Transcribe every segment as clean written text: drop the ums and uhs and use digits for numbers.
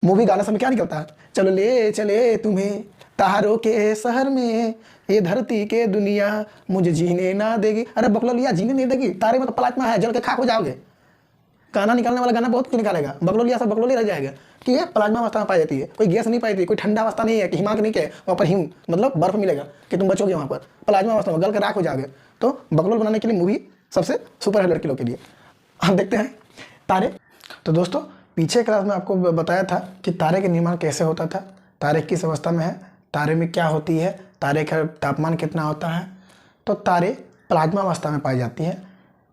Movie गाना समय क्या निकलता है, चलो ले चले तुम्हें तारों के शहर में, ये धरती के दुनिया मुझे जीने ना देगी। अरे बकलोलिया जीने नहीं देगी, तारे में तो प्लाज्मा है, जल के खाक हो जाओगे। गाना निकालने वाला गाना बहुत कुछ निकालेगा, बकलोलिया सब बकलोली रह जाएगा कि ये प्लाज्मा अवस्था में पाई जाती है, कोई गैस नहीं पाई जाती, कोई ठंडा अवस्था नहीं है कि हिमांक नहीं के वहाँ पर हिम मतलब बर्फ मिलेगा कि तुम बचोगे वहाँ पर, प्लाज्मा अवस्था में गल के राख हो जाओगे। तो बकलोल बनाने के लिए मूवी सबसे सुपर है लड़के लोग के लिए। हम देखते हैं तारे। तो दोस्तों पीछे क्लास में आपको बताया था कि तारे का निर्माण कैसे होता था, तारे किस अवस्था में है, तारे में क्या होती है, तारे का तापमान कितना होता है। तो तारे प्लाज्मा अवस्था में पाई जाती है,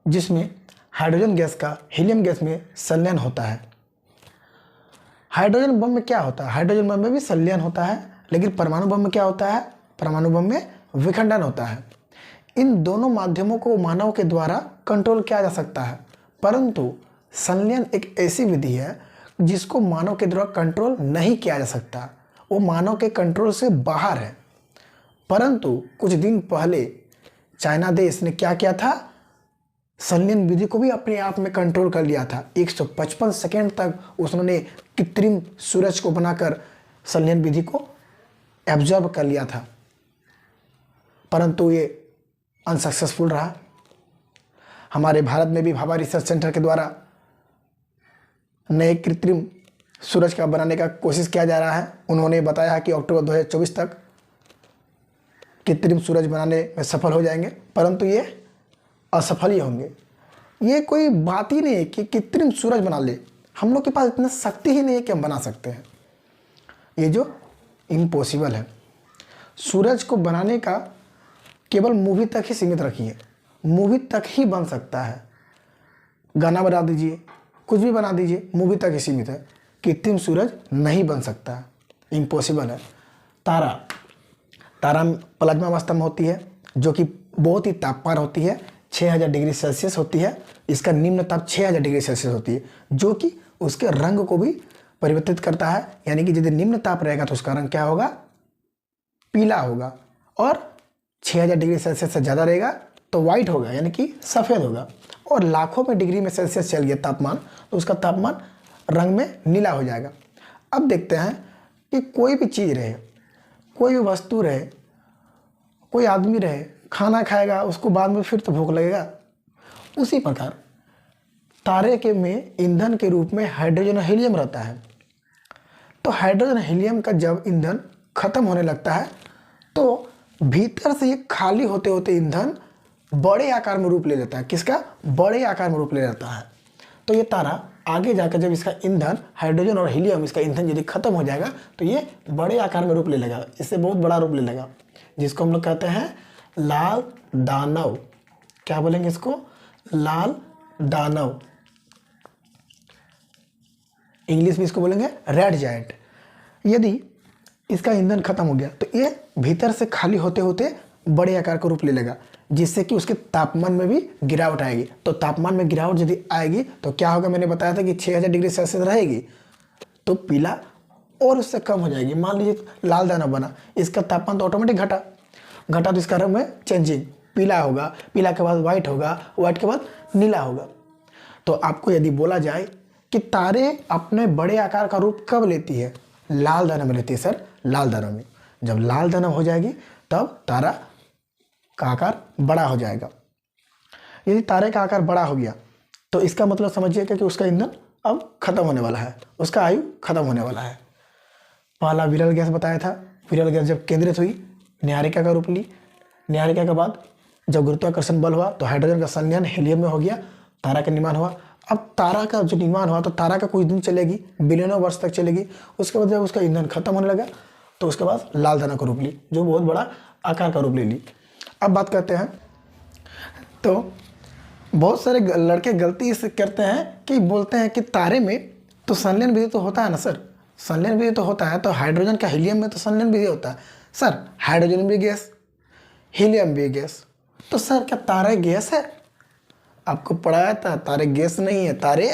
जिसमें हाइड्रोजन गैस का हीलियम गैस में संलयन होता है। हाइड्रोजन बम में क्या होता है, हाइड्रोजन बम में भी संलयन होता है, लेकिन परमाणु बम में क्या होता है, परमाणु बम में विखंडन होता है। इन दोनों माध्यमों को मानव के द्वारा कंट्रोल किया जा सकता है, परंतु संलयन एक ऐसी विधि है जिसको मानव के द्वारा कंट्रोल नहीं किया जा सकता, वो मानव के कंट्रोल से बाहर है। परंतु कुछ दिन पहले चाइना देश ने क्या किया था, संलयन विधि को भी अपने आप में कंट्रोल कर लिया था। 155 सेकेंड तक उसने कृत्रिम सूरज को बनाकर संलयन विधि को एब्जॉर्ब कर लिया था, परंतु ये अनसक्सेसफुल रहा। हमारे भारत में भी भाभा रिसर्च सेंटर के द्वारा नए कृत्रिम सूरज का बनाने का कोशिश किया जा रहा है। उन्होंने बताया कि अक्टूबर 2024 तक कृत्रिम सूरज बनाने में सफल हो जाएंगे, परंतु ये असफल ही होंगे। ये कोई बात ही नहीं है कि कृत्रिम सूरज बना ले, हम लोग के पास इतना शक्ति ही नहीं है कि हम बना सकते हैं, ये जो इम्पॉसिबल है। सूरज को बनाने का केवल मूवी तक ही सीमित रखिए, मूवी तक ही बन सकता है। गाना बना दीजिए, कुछ भी बना दीजिए, मूवी तक ही सीमित है। कृत्रिम सूरज नहीं बन सकता है, इम्पॉसिबल है। तारा, तारा प्लाज्मा अवस्था में होती है, जो कि बहुत ही तापमान होती है, 6000 डिग्री सेल्सियस होती है। इसका निम्न ताप 6000 डिग्री सेल्सियस होती है, जो कि उसके रंग को भी परिवर्तित करता है। यानी कि यदि निम्न ताप रहेगा तो उसका रंग क्या होगा, पीला होगा, और 6000 डिग्री सेल्सियस से ज़्यादा रहेगा तो वाइट होगा, यानी कि सफ़ेद होगा। और लाखों में डिग्री में सेल्सियस चल गया तापमान तो उसका तापमान रंग में नीला हो जाएगा। अब देखते हैं कि कोई भी चीज़ रहे, कोई भी वस्तु रहे, कोई आदमी रहे, खाना खाएगा उसको बाद में फिर तो भूख लगेगा। उसी प्रकार तारे के में ईंधन के रूप में हाइड्रोजन और हीलियम रहता है। तो हाइड्रोजन हीलियम का जब ईंधन खत्म होने लगता है तो भीतर से ये खाली होते होते ईंधन बड़े आकार में रूप ले लेता है। किसका, बड़े आकार में रूप ले लेता है। तो ये तारा आगे जाकर जब इसका ईंधन हाइड्रोजन और हीलियम, इसका ईंधन यदि खत्म हो जाएगा तो ये बड़े आकार में रूप ले लेगा, इससे बहुत बड़ा रूप ले लेगा, जिसको हम लोग कहते हैं लाल दानव। क्या बोलेंगे इसको, लाल दानव। इंग्लिश में इसको बोलेंगे रेड जायंट। यदि इसका ईंधन खत्म हो गया तो ये भीतर से खाली होते होते बड़े आकार का रूप ले लेगा, जिससे कि उसके तापमान में भी गिरावट आएगी। तो तापमान में गिरावट यदि आएगी तो क्या होगा, मैंने बताया था कि 6000 डिग्री सेल्सियस रहेगी तो पीला और उससे कम हो जाएगी। मान लीजिए लाल दाना बना, इसका तापमान तो ऑटोमेटिक घटा तो इसका रंग में चेंजिंग, पीला होगा, पीला के बाद वाइट होगा, वाइट के बाद नीला होगा। तो आपको यदि बोला जाए कि तारे अपने बड़े आकार का रूप कब लेती है, लाल दाना में लेती है सर, लाल दाना में। जब लाल दाना हो जाएगी तब तारा का आकार बड़ा हो जाएगा। यदि तारे का आकार बड़ा हो गया तो इसका मतलब समझिएगा कि उसका ईंधन अब खत्म होने वाला है, उसका आयु खत्म होने वाला है। पहला विरल गैस बताया था, विरल गैस जब केंद्रित हुई न्यायिका का रूप ली, न्यायिका के बाद जब गुरुत्वाकर्षण बल हुआ तो हाइड्रोजन का संलयन हीलियम में हो गया, तारा का निर्माण हुआ। अब तारा का जो निर्माण हुआ तो तारा का कुछ दिन चलेगी, बिलियनों वर्ष तक चलेगी। उसके बाद जब उसका ईंधन खत्म होने लगा तो उसके बाद लाल दाना का रूप ली, जो बहुत बड़ा आकार का रूप ले ली। अब बात करते हैं, तो बहुत सारे लड़के गलती इस करते हैं कि बोलते हैं कि तारे में तो संलयन विधि तो होता है ना सर, संलयन विधि तो होता है, तो हाइड्रोजन का हीलियम में तो संलयन विधि होता है। सर हाइड्रोजन भी गैस, हीलियम भी गैस, तो सर क्या तारे गैस है? आपको पढ़ाया था तारे गैस नहीं है, तारे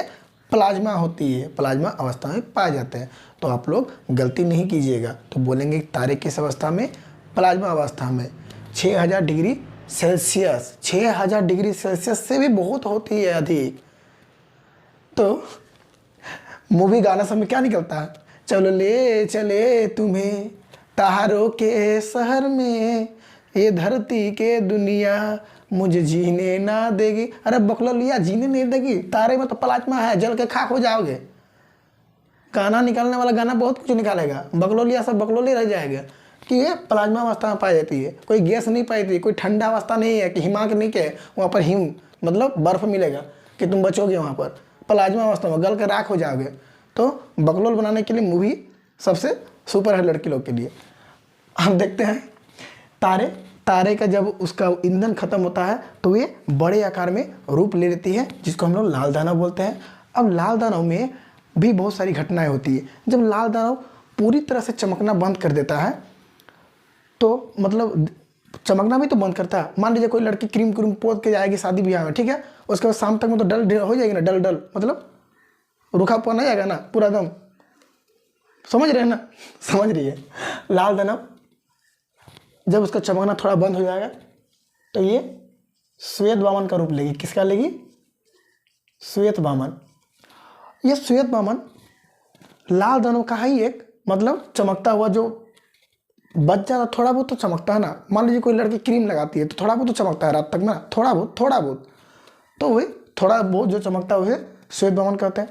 प्लाज्मा होती है, प्लाज्मा अवस्था में पाए जाते हैं। तो आप लोग गलती नहीं कीजिएगा, तो बोलेंगे तारे किस अवस्था में, प्लाज्मा अवस्था में। 6000 डिग्री सेल्सियस, 6000 डिग्री सेल्सियस से भी बहुत होती है अधिक। तो मूवी गाना समय क्या निकलता है, चलो ले चले तुम्हें तारों के शहर में, ये धरती के दुनिया मुझे जीने ना देगी। अरे बकलोलिया जीने नहीं देगी, तारे में तो प्लाज्मा है, जल के खाक हो जाओगे। गाना निकालने वाला गाना बहुत कुछ निकालेगा, बकलोलिया सब बकलोली रह जाएगा कि ये प्लाज्मा अवस्था में पाई जाती है। कोई गैस नहीं पाई थी, कोई ठंडा अवस्था नहीं है कि हिमा के नीचे वहाँ पर हिम मतलब बर्फ मिलेगा कि तुम बचोगे वहाँ पर। प्लाज्मा अवस्था में गल के राख हो जाओगे। तो बकलोल बनाने के लिए मूवी सबसे सुपर है लड़की लोग के लिए। हम देखते हैं तारे का जब उसका ईंधन खत्म होता है तो ये बड़े आकार में रूप ले लेती है, जिसको हम लोग लाल दानव बोलते हैं। अब लाल दानव में भी बहुत सारी घटनाएं होती है। जब लाल दानव पूरी तरह से चमकना बंद कर देता है तो मतलब चमकना भी तो बंद करता है। मान लीजिए कोई लड़की क्रीम पोत के जाएगी शादी ब्याह में, ठीक है, उसके बाद शाम तक में तो डल हो जाएगी ना, डल मतलब रूखापन आ जाएगा ना पूरा दम। समझ रहे हैं ना, समझ रही है। लाल दानव जब उसका चमकना थोड़ा बंद हो जाएगा तो ये श्वेत वामन का रूप लेगी। किसका लेगी? श्वेत वामन। ये श्वेत वामन लाल दानव का ही एक मतलब चमकता हुआ जो बच जाता, थोड़ा बहुत तो चमकता है ना। मान लीजिए कोई लड़की क्रीम लगाती है तो थोड़ा बहुत तो चमकता है रात तक में, थोड़ा बहुत तो वही थोड़ा बहुत जो चमकता है उसे श्वेत वामन कहते हैं।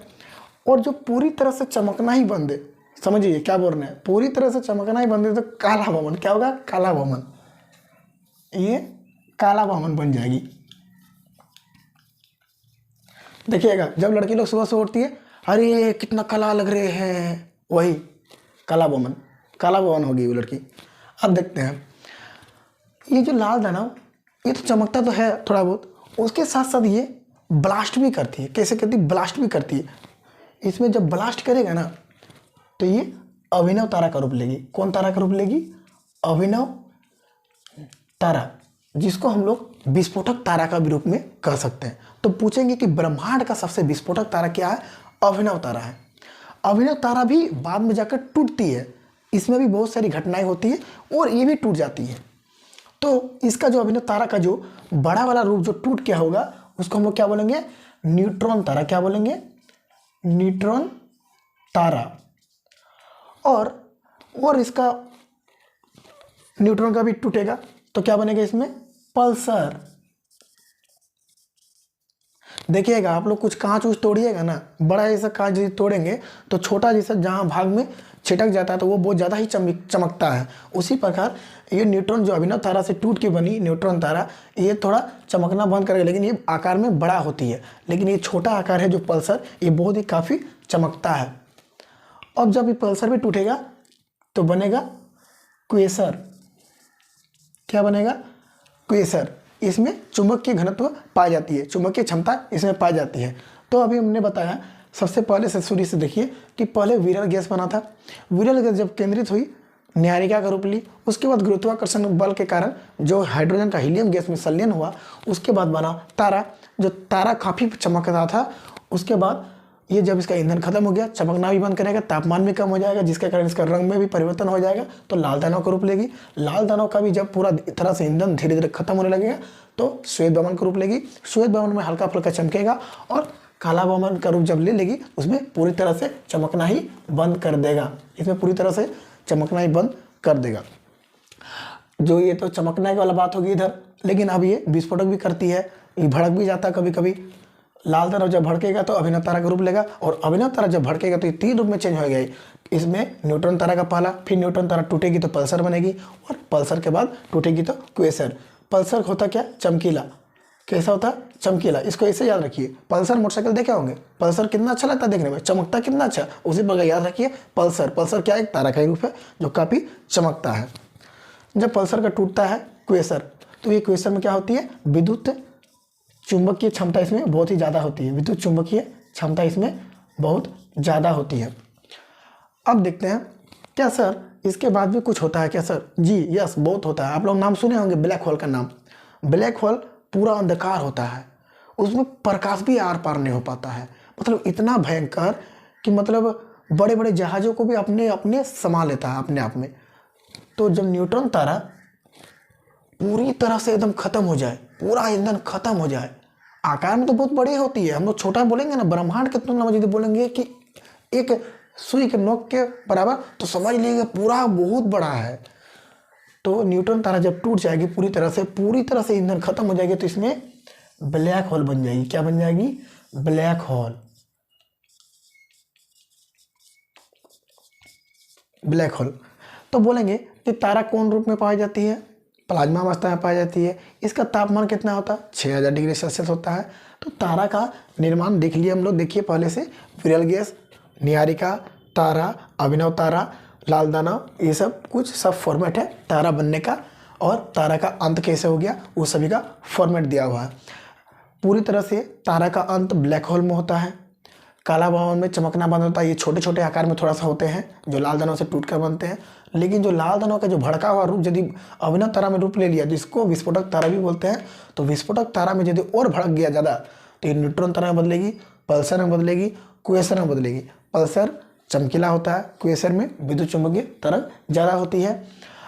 और जो पूरी तरह से चमकना ही बंद है, समझिए क्या बोल रहे हैं, पूरी तरह से चमकना ही बंद है तो काला वामन। क्या होगा? काला वामन। ये काला वामन बन जाएगी। देखिएगा जब लड़की लोग सुबह से उठती है, अरे कितना काला लग रहे हैं, वही काला वामन होगी वो लड़की। अब देखते हैं ये जो लाल दानव ये तो चमकता तो है थोड़ा बहुत, उसके साथ साथ ये ब्लास्ट भी करती है। कैसे करती है? ब्लास्ट भी करती है। इसमें जब ब्लास्ट करेगा ना तो ये अभिनव तारा का रूप लेगी। कौन तारा का रूप लेगी? अभिनव तारा, जिसको हम लोग विस्फोटक तारा का भी रूप में कह सकते हैं। तो पूछेंगे कि ब्रह्मांड का सबसे विस्फोटक तारा क्या है? अभिनव तारा है। अभिनव तारा भी बाद में जाकर टूटती है, इसमें भी बहुत सारी घटनाएं होती है और ये भी टूट जाती है। तो इसका जो अभिनव तारा का जो बड़ा वाला रूप जो टूट क्या होगा उसको हम लोग क्या बोलेंगे? न्यूट्रॉन तारा। क्या बोलेंगे? न्यूट्रॉन तारा। और इसका न्यूट्रॉन का भी टूटेगा तो क्या बनेगा इसमें? पल्सर। देखिएगा आप लोग कुछ कांच उच तोड़िएगा ना, बड़ा ऐसा कांच यदि तोड़ेंगे तो छोटा जैसा जहां भाग में छिटक जाता है तो वो बहुत ज़्यादा ही चमकता है। उसी प्रकार ये न्यूट्रॉन जो अभिनव तारा से टूट के बनी न्यूट्रॉन तारा, ये थोड़ा चमकना बंद करेगा, लेकिन ये आकार में बड़ा होती है। लेकिन ये छोटा आकार है जो पल्सर, ये बहुत ही काफ़ी चमकता है। अब जब ये पल्सर भी टूटेगा तो बनेगा क्वेसर। क्या बनेगा? क्वेसर। इसमें चुंबकीय घनत्व पाई जाती है, चुंबकीय क्षमता इसमें पाई जाती है। तो अभी हमने बताया सबसे पहले से शुरू से देखिए कि पहले विरल गैस बना था। विरल गैस जब केंद्रित हुई न्यायिका का रूप ली, उसके बाद गुरुत्वाकर्षण बल के कारण जो हाइड्रोजन का हीलियम गैस में संलयन हुआ, उसके बाद बना तारा। जो तारा काफ़ी चमकता था, उसके बाद ये जब इसका ईंधन खत्म हो गया, चमकना भी बंद करेगा, तापमान भी कम हो जाएगा, जिसके कारण इसका रंग में भी परिवर्तन हो जाएगा, तो लाल दानव का रूप लेगी। लाल दानव का भी जब पूरा तरह से ईंधन धीरे धीरे खत्म होने लगेगा तो श्वेत वामन का रूप लेगी। श्वेत वामन में हल्का फुल्का चमकेगा और काला वामन का रूप जब ले लेगी उसमें पूरी तरह से चमकना ही बंद कर देगा। इसमें पूरी तरह से चमकना ही बंद कर देगा। जो ये तो चमकने वाला बात होगी इधर, लेकिन अब ये विस्फोटक भी करती है, ये भड़क भी जाता है कभी कभी। लाल तारा जब भड़केगा तो अभिनव तारा का रूप लेगा, और अभिनव तारा जब भड़केगा तो ये 3 रूप में चेंज हो गया। इसमें न्यूट्रॉन तारा का पहला, फिर न्यूट्रॉन तारा टूटेगी तो पल्सर बनेगी, और पल्सर के बाद टूटेगी तो क्वेसर। पल्सर होता क्या? चमकीला। कैसा होता? चमकीला। इसको ऐसे याद रखिए। पल्सर मोटरसाइकिल देखे होंगे, पल्सर कितना अच्छा लगता है देखने में, चमकता कितना अच्छा, उसी प्रकार याद रखिए पल्सर। पल्सर क्या? एक तारा का रूप है जो काफ़ी चमकता है। जब पल्सर का टूटता है क्वेसर, तो ये क्वेसर में क्या होती है? विद्युत चुंबकीय क्षमता इसमें बहुत ही ज़्यादा होती है। विद्युत चुंबकीय क्षमता इसमें बहुत ज़्यादा होती है। अब देखते हैं क्या सर इसके बाद भी कुछ होता है क्या सर? जी यस, बहुत होता है। आप लोग नाम सुने होंगे ब्लैक होल का नाम। ब्लैक होल पूरा अंधकार होता है, उसमें प्रकाश भी आर पार नहीं हो पाता है। मतलब इतना भयंकर कि मतलब बड़े बड़े जहाज़ों को भी अपने अपने समा लेता है अपने आप में। तो जब न्यूट्रॉन तारा पूरी तरह से एकदम खत्म हो जाए, पूरा ईंधन खत्म हो जाए, आकार में तो बहुत बड़ी होती है, हम लोग छोटा बोलेंगे ना, ब्रह्मांड के तुलना में यदि बोलेंगे कि एक सुई के नोक के बराबर, तो समझ लीजिए पूरा बहुत बड़ा है। तो न्यूट्रॉन तारा जब टूट जाएगी पूरी तरह से ईंधन खत्म हो जाएगी, तो इसमें ब्लैक होल बन जाएगी। क्या बन जाएगी? Black hole. Black hole. तो बोलेंगे कि तारा कौन रूप में पाई जाती है? प्लाज्मा अवस्था में पाई जाती है। इसका तापमान कितना होता है? 6000 डिग्री सेल्सियस होता है। तो तारा का निर्माण देख लिए हम लोग, देखिए पहले से, विरल गैस, नीहारिका, तारा, अभिनव तारा, लाल दानव, ये सब कुछ सब फॉर्मेट है तारा बनने का। और तारा का अंत कैसे हो गया वो सभी का फॉर्मेट दिया हुआ है। पूरी तरह से तारा का अंत ब्लैक होल में होता है। काला भवन में चमकना बंद होता है। ये छोटे छोटे आकार में थोड़ा सा होते हैं जो लाल दानव से टूट कर बनते हैं। लेकिन जो लाल दानव का जो भड़का हुआ रूप यदि अभिनव तारा में रूप ले लिया, जिसको विस्फोटक तारा भी बोलते हैं, तो विस्फोटक तारा में यदि और भड़क गया ज़्यादा, तो ये न्यूट्रॉन तारा में बदलेगी, पल्सर में बदलेगी, क्वेसर में बदलेगी। पल्सर चमकीला होता है, क्वेसर में विद्युत चुंबकीय तरंग ज़्यादा होती है।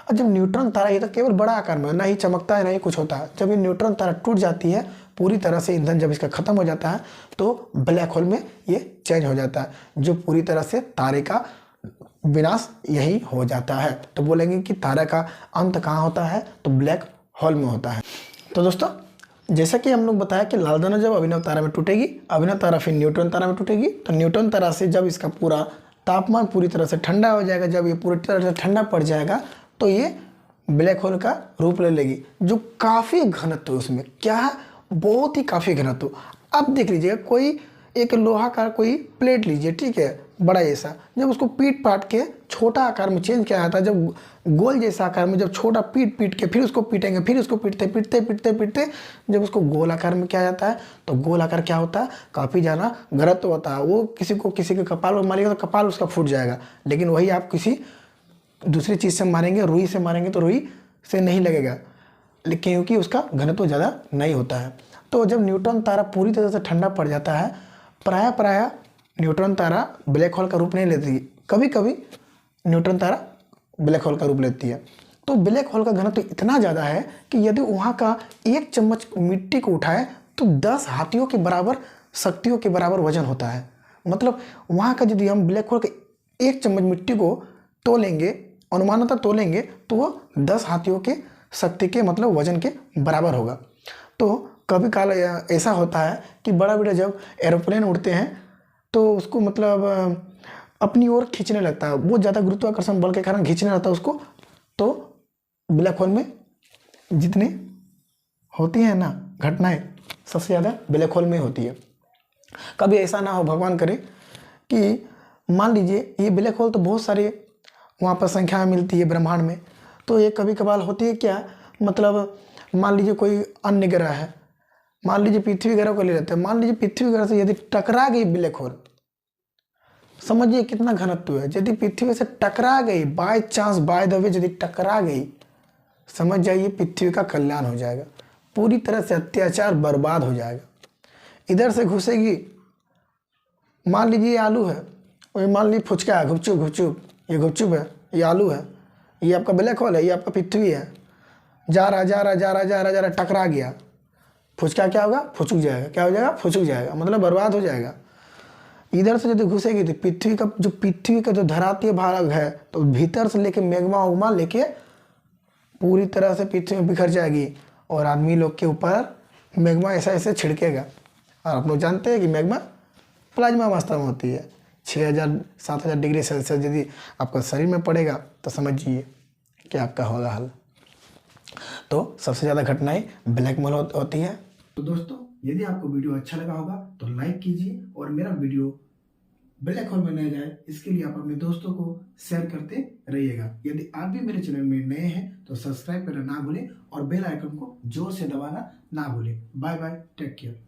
और जब न्यूट्रॉन तारा, ये तो केवल बड़ा आकार में, ना ही चमकता है ना ही कुछ होता है। जब ये न्यूट्रॉन तारा टूट जाती है पूरी तरह से, ईंधन जब इसका खत्म हो जाता है, तो ब्लैक होल में ये चेंज हो जाता है, जो पूरी तरह से तारे का विनाश यही हो जाता है। तो बोलेंगे कि तारा का अंत कहाँ होता है? तो ब्लैक होल में होता है। तो दोस्तों, जैसा कि हम लोग बताया कि लाल दानव जब अभिनव तारा में टूटेगी, अभिनव तारा फिर न्यूट्रॉन तारा में टूटेगी, तो न्यूट्रॉन तारा से जब इसका पूरा तापमान पूरी तरह से ठंडा हो जाएगा, जब ये पूरी तरह से ठंडा पड़ जाएगा, तो ये ब्लैक होल का रूप ले लेगी, जो काफ़ी घनत्व है उसमें। क्या है? बहुत ही काफ़ी घनत्व। अब देख लीजिएगा, कोई एक लोहा का कोई प्लेट लीजिए, ठीक है, बड़ा जैसा, जब उसको पीट पाट के छोटा आकार में चेंज किया जाता है, जब गोल जैसा आकार में, जब छोटा पीट पीट के फिर उसको पीटेंगे, फिर उसको पीटते पीटते पीटते पीटते जब उसको गोल आकार में किया जाता है, तो गोल आकार क्या होता है? काफ़ी ज़्यादा घनत्व होता है। वो किसी के कपाल में मारेगा तो कपाल उसका फूट जाएगा। लेकिन वही आप किसी दूसरी चीज़ से मारेंगे, रुई से मारेंगे, तो रुई से नहीं लगेगा, लेकिन क्योंकि उसका घनत्व ज़्यादा नहीं होता है। तो जब न्यूट्रॉन तारा पूरी तरह से ठंडा पड़ जाता है, प्रायः न्यूट्रॉन तारा ब्लैक होल का रूप नहीं लेती। कभी कभी न्यूट्रॉन तारा ब्लैक होल का रूप लेती है। तो ब्लैक होल का घनत्व इतना ज़्यादा है कि यदि वहाँ का 1 चम्मच मिट्टी को उठाए तो 10 हाथियों के बराबर, शक्तियों के बराबर वजन होता है। मतलब वहाँ का यदि हम ब्लैक होल के 1 चम्मच मिट्टी को तोलेंगे, अनुमानतः तोलेंगे, तो वो 10 हाथियों के शक्ति के, मतलब वजन के बराबर होगा। तो कभी काल ऐसा होता है कि बड़ा बड़ा जब एरोप्लेन उड़ते हैं तो उसको मतलब अपनी ओर खींचने लगता है, वो ज़्यादा गुरुत्वाकर्षण बल के कारण खींचने लगता है उसको। तो ब्लैक होल में जितने होती हैं ना घटनाएं, सबसे ज़्यादा ब्लैक होल में होती है। कभी ऐसा ना हो, भगवान करे, कि मान लीजिए ये ब्लैक होल तो बहुत सारे वहाँ पर संख्या मिलती है ब्रह्मांड में, तो ये कभी कभार होती है क्या, मतलब मान लीजिए कोई अन्य ग्रह है, मान लीजिए पृथ्वी ग्रह को ले लेते हैं, मान लीजिए पृथ्वी ग्रह से यदि टकरा गई ब्लैक होल, समझिए कितना घनत्व है। यदि पृथ्वी से टकरा गई, by chance, by the way यदि टकरा गई, समझ जाइए पृथ्वी का कल्याण हो जाएगा, पूरी तरह से अत्याचार बर्बाद हो जाएगा। इधर से घुसेगी, मान लीजिए आलू है, और मान लीजिए फुचका है, गुपचुप गुपचुप, ये गुपचुप है, ये आलू है, ये आपका ब्लैक होल है, ये आपका पृथ्वी है, जा रहा टकरा गया, फुचका क्या होगा? फुचुक जाएगा। क्या हो जाएगा? फुचुक जाएगा, मतलब बर्बाद हो जाएगा। इधर से यदि घुसेगी तो पृथ्वी का जो धरातीय भाग है, तो भीतर से लेके मैग्मा उग्मा लेके पूरी तरह से पृथ्वी में बिखर जाएगी, और आदमी लोग के ऊपर मैग्मा ऐसा ऐसे छिड़केगा। और आप लोग जानते हैं कि मैग्मा प्लाज्मा अवस्था में होती है। 6000-7000 डिग्री सेल्सियस यदि आपका शरीर में पड़ेगा तो समझिए कि आपका होगा हाल। तो सबसे ज़्यादा घटनाएं ब्लैक होल होती है। तो दोस्तों, यदि आपको वीडियो अच्छा लगा होगा तो लाइक कीजिए, और मेरा वीडियो ब्लैक होल में न जाए इसके लिए आप अपने दोस्तों को शेयर करते रहिएगा। यदि आप भी मेरे चैनल में नए हैं तो सब्सक्राइब करना ना भूलें, और बेल आइकन को जोर से दबाना ना भूलें। Bye bye, take care.